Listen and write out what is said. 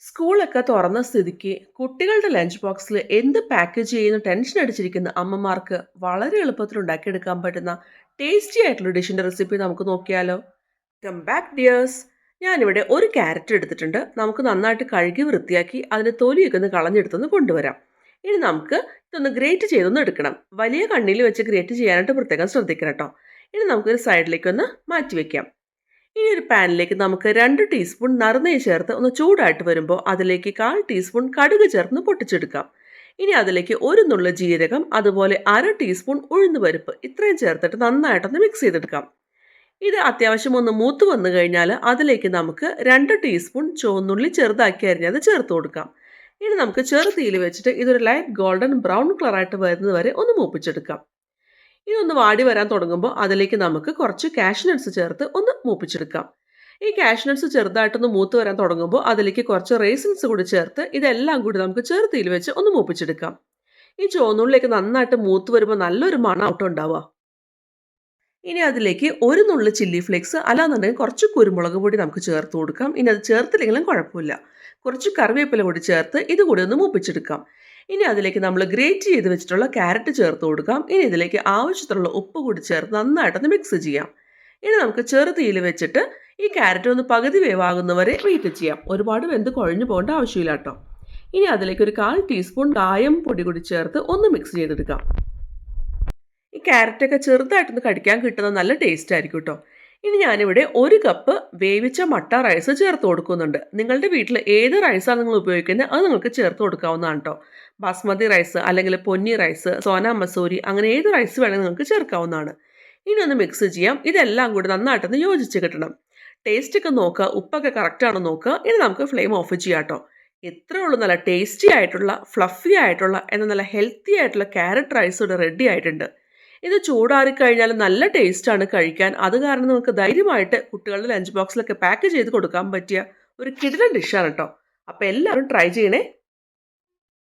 സ്കൂളൊക്കെ തുറന്ന സ്ഥിതിക്ക് കുട്ടികളുടെ ലഞ്ച് ബോക്സിൽ എന്ത് പാക്കേജ് ചെയ്യുന്ന ടെൻഷൻ അടിച്ചിരിക്കുന്ന അമ്മമാർക്ക് വളരെ എളുപ്പത്തിൽ ഉണ്ടാക്കിയെടുക്കാൻ പറ്റുന്ന ടേസ്റ്റി ആയിട്ടുള്ള ഡിഷിന്റെ റെസിപ്പി നമുക്ക് നോക്കിയാലോ. Come back dears. ഞാനിവിടെ ഒരു ക്യാരറ്റ് എടുത്തിട്ടുണ്ട്. നമുക്ക് നന്നായിട്ട് കഴുകി വൃത്തിയാക്കി അതിന്റെ തൊലിയൊക്കെ ഒന്ന് കളഞ്ഞെടുത്തൊന്ന് കൊണ്ടുവരാം. ഇനി നമുക്ക് ഇതൊന്ന് ഗ്രേറ്റ് ചെയ്തൊന്ന് എടുക്കണം. വലിയ കണ്ണിൽ വെച്ച് ഗ്രേറ്റ് ചെയ്യാനായിട്ട് പ്രത്യേകം ശ്രദ്ധിക്കണം കേട്ടോ. ഇനി നമുക്കൊരു സൈഡിലേക്ക് ഒന്ന് മാറ്റി വെക്കാം. ഇനി ഒരു പാനിലേക്ക് നമുക്ക് 2 ടീസ്പൂൺ നറുനെയ്യ് ചേർത്ത് ഒന്ന് ചൂടായിട്ട് വരുമ്പോൾ അതിലേക്ക് 1/4 ടീസ്പൂൺ കടുക് ചേർത്ത് പൊട്ടിച്ചെടുക്കാം. ഇനി അതിലേക്ക് ഒരു നുള്ളു ജീരകം, അതുപോലെ 1/2 ടീസ്പൂൺ ഉഴുന്നുപരിപ്പ് ഇത്രയും ചേർത്തിട്ട് നന്നായിട്ടൊന്ന് മിക്സ് ചെയ്തെടുക്കാം. ഇത് അത്യാവശ്യം ഒന്ന് മൂത്ത് വന്നു കഴിഞ്ഞാൽ അതിലേക്ക് നമുക്ക് 2 ടീസ്പൂൺ ചുവന്നുള്ളി ചെറുതാക്കി അരിഞ്ഞത് ചേർത്ത് കൊടുക്കാം. ഇനി നമുക്ക് ചെറുതീയിൽ വെച്ചിട്ട് ഇതൊരു ലൈറ്റ് ഗോൾഡൻ ബ്രൗൺ കളറായിട്ട് വരുന്നത് വരെ ഒന്ന് മൂപ്പിച്ചെടുക്കാം. ഇതൊന്ന് വാടി വരാൻ തുടങ്ങുമ്പോൾ അതിലേക്ക് നമുക്ക് കുറച്ച് കാഷ്നട്ട്സ് ചേർത്ത് ഒന്ന് മൂപ്പിച്ചെടുക്കാം. ഈ കാഷ്നട്ട്സ് ചെറുതായിട്ടൊന്ന് മൂത്ത് വരാൻ തുടങ്ങുമ്പോൾ അതിലേക്ക് കുറച്ച് റേസിൻസ് കൂടി ചേർത്ത് ഇതെല്ലാം കൂടി നമുക്ക് ചെറുതീയിൽ വെച്ച് ഒന്ന് മൂപ്പിച്ചെടുക്കാം. ഈ ചുവന്നുള്ളിലേക്ക് നന്നായിട്ട് മൂത്ത് വരുമ്പോൾ നല്ലൊരു മണം ഉണ്ടാവുക. ഇനി അതിലേക്ക് ഒരു നുള്ളു ചില്ലി ഫ്ലേക്സ് അല്ലാന്നുണ്ടെങ്കിൽ കുറച്ച് കുരുമുളക് പൊടി നമുക്ക് ചേർത്ത് കൊടുക്കാം. ഇനി അത് ചേർത്തില്ലെങ്കിലും കുഴപ്പമില്ല. കുറച്ച് കറിവേപ്പില കൂടി ചേർത്ത് ഇതുകൂടി ഒന്ന് മൂപ്പിച്ചെടുക്കാം. ഇനി അതിലേക്ക് നമ്മൾ ഗ്രേറ്റ് ചെയ്ത് വെച്ചിട്ടുള്ള ക്യാരറ്റ് ചേർത്ത് കൊടുക്കാം. ഇനി ഇതിലേക്ക് ആവശ്യത്തിനുള്ള ഉപ്പ് കൂടി ചേർത്ത് നന്നായിട്ടൊന്ന് മിക്സ് ചെയ്യാം. ഇനി നമുക്ക് ചെറുതീയിൽ വെച്ചിട്ട് ഈ ക്യാരറ്റ് ഒന്ന് പകുതി വേവാകുന്നവരെ വെയിറ്റ് ചെയ്യാം. ഒരുപാട് വെന്ത് കുഴഞ്ഞു പോകേണ്ട ആവശ്യമില്ല കേട്ടോ. ഇനി അതിലേക്ക് ഒരു 1/4 ടീസ്പൂൺ കായം പൊടി കൂടി ചേർത്ത് ഒന്ന് മിക്സ് ചെയ്തെടുക്കാം. ഈ ക്യാരറ്റൊക്കെ ചെറുതായിട്ടൊന്ന് കടിക്കാൻ കിട്ടുന്നത് നല്ല ടേസ്റ്റ് ആയിരിക്കും കേട്ടോ. ഇനി ഞാനിവിടെ 1 കപ്പ് വേവിച്ച മട്ട റൈസ് ചേർത്ത് കൊടുക്കുന്നുണ്ട്. നിങ്ങളുടെ വീട്ടിൽ ഏത് റൈസാണ് നിങ്ങൾ ഉപയോഗിക്കുന്നത് അത് നിങ്ങൾക്ക് ചേർത്ത് കൊടുക്കാവുന്നതാണ് കേട്ടോ. ബാസ്മതി റൈസ്, അല്ലെങ്കിൽ പൊന്നി റൈസ്, സോന മസൂരി, അങ്ങനെ ഏത് റൈസ് വേണമെങ്കിൽ നിങ്ങൾക്ക് ചേർക്കാവുന്നതാണ്. ഇനി ഒന്ന് മിക്സ് ചെയ്യാം. ഇതെല്ലാം കൂടി നന്നായിട്ടൊന്ന് യോജിച്ച് കിട്ടണം. ടേസ്റ്റ് ഒക്കെ നോക്കുക, ഉപ്പൊക്കെ കറക്റ്റ് ആണോ നോക്കുക. ഇനി നമുക്ക് ഫ്ലെയിം ഓഫ് ചെയ്യാം കേട്ടോ. ഇത്രയേ ഉള്ളൂ. നല്ല ടേസ്റ്റി ആയിട്ടുള്ള, ഫ്ലഫി ആയിട്ടുള്ള, എന്നാൽ നല്ല ഹെൽത്തി ആയിട്ടുള്ള ക്യാരറ്റ് റൈസ് ഇവിടെ റെഡി ആയിട്ടുണ്ട്. ഇത് ചൂടാറിക്കഴിഞ്ഞാൽ നല്ല ടേസ്റ്റാണ് കഴിക്കാൻ. അത് കാരണം നമുക്ക് ധൈര്യമായിട്ട് കുട്ടികളുടെ ലഞ്ച് ബോക്സിലൊക്കെ പാക്ക് ചെയ്ത് കൊടുക്കാൻ പറ്റിയ ഒരു കിടിലൻ ഡിഷാണ് കേട്ടോ. അപ്പോൾ എല്ലാവരും ട്രൈ ചെയ്യണേ.